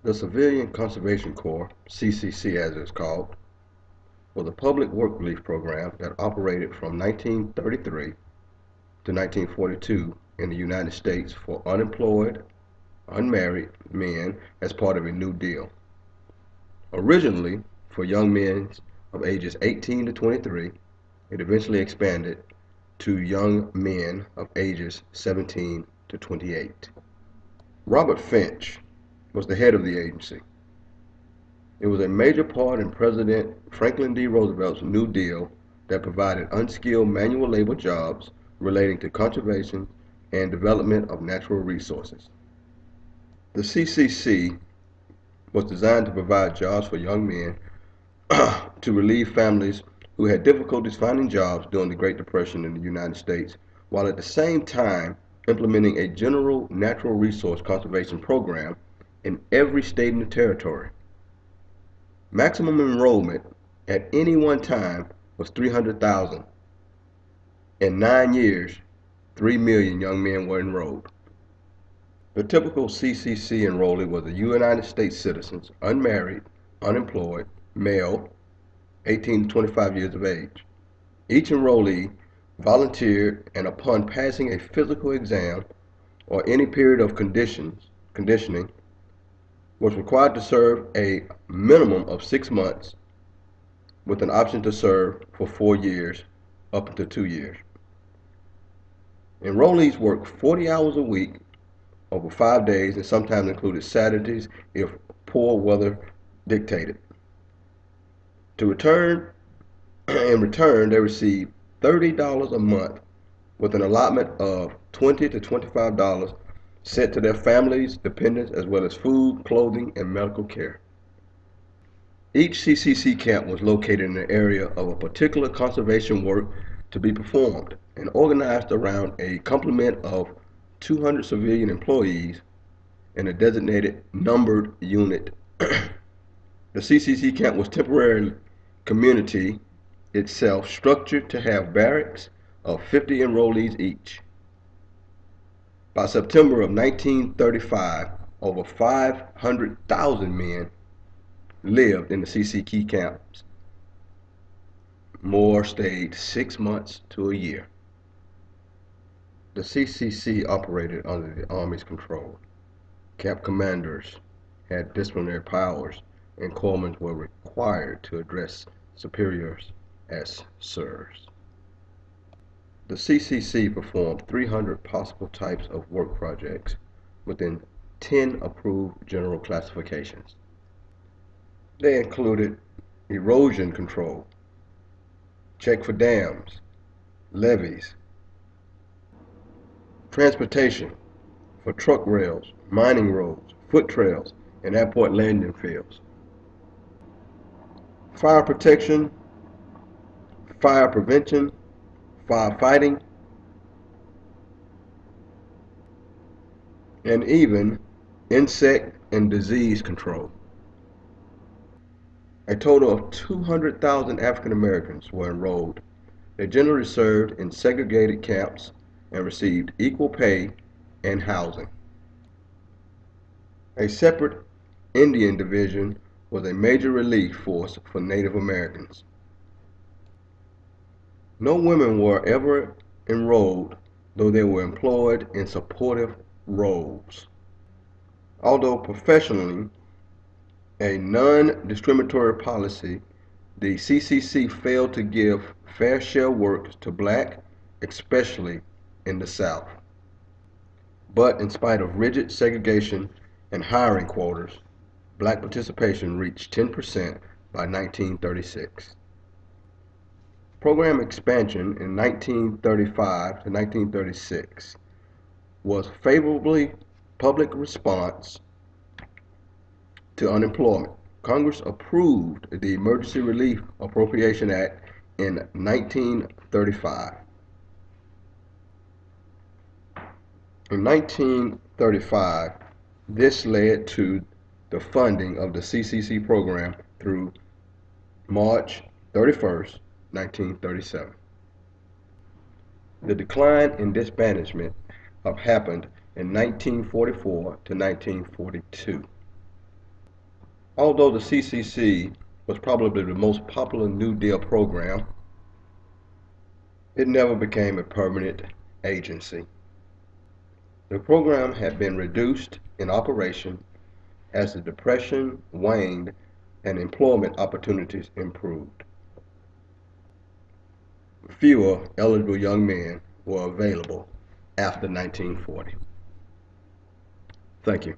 The Civilian Conservation Corps, CCC as it's called, was a public work relief program that operated from 1933 to 1942 in the United States for unemployed, unmarried men as part of a New Deal. Originally for young men of ages 18 to 23, it eventually expanded to young men of ages 17 to 28. Robert Finch was the head of the agency. It was a major part in President Franklin D. Roosevelt's New Deal that provided unskilled manual labor jobs relating to conservation and development of natural resources. The CCC was designed to provide jobs for young men to relieve families who had difficulties finding jobs during the Great Depression in the United States, while at the same time implementing a general natural resource conservation program in every state in the territory. Maximum enrollment at any one time was 300,000. In 9 years, 3 million young men were enrolled. The typical CCC enrollee was a United States citizen, unmarried, unemployed, male, 18 to 25 years of age. Each enrollee volunteered and upon passing a physical exam or any period of conditioning was required to serve a minimum of 6 months with an option to serve for 4 years up to 2 years. Enrollees worked 40 hours a week over 5 days and sometimes included Saturdays if poor weather dictated. In return, they received $30 a month with an allotment of $20 to $25 sent to their families, dependents, as well as food, clothing, and medical care. Each CCC camp was located in an area of a particular conservation work to be performed and organized around a complement of 200 civilian employees in a designated numbered unit. The CCC camp was temporary community itself structured to have barracks of 50 enrollees each. By September of 1935, over 500,000 men lived in the CCC camps. More stayed 6 months to a year. The CCC operated under the Army's control. Camp commanders had disciplinary powers, and corpsmen were required to address superiors as sirs. The CCC performed 300 possible types of work projects within 10 approved general classifications. They included erosion control, check for dams, levees, transportation for truck rails, mining roads, foot trails, and airport landing fields, fire protection, fire prevention, firefighting, and even insect and disease control. A total of 200,000 African Americans were enrolled. They generally served in segregated camps and received equal pay and housing. A separate Indian division was a major relief force for Native Americans. No women were ever enrolled, though they were employed in supportive roles. Although professionally a non-discriminatory policy, the CCC failed to give fair share work to black, especially in the South. But in spite of rigid segregation and hiring quotas, black participation reached 10% by 1936. Program expansion in 1935 to 1936 was favorably public response to unemployment. Congress approved the Emergency Relief Appropriation Act in 1935. In 1935, this led to the funding of the CCC program through March 31st, 1937. The decline in disbandment happened in 1944 to 1942. Although the CCC was probably the most popular New Deal program, it never became a permanent agency. The program had been reduced in operation as the Depression waned and employment opportunities improved. Fewer eligible young men were available after 1940. Thank you.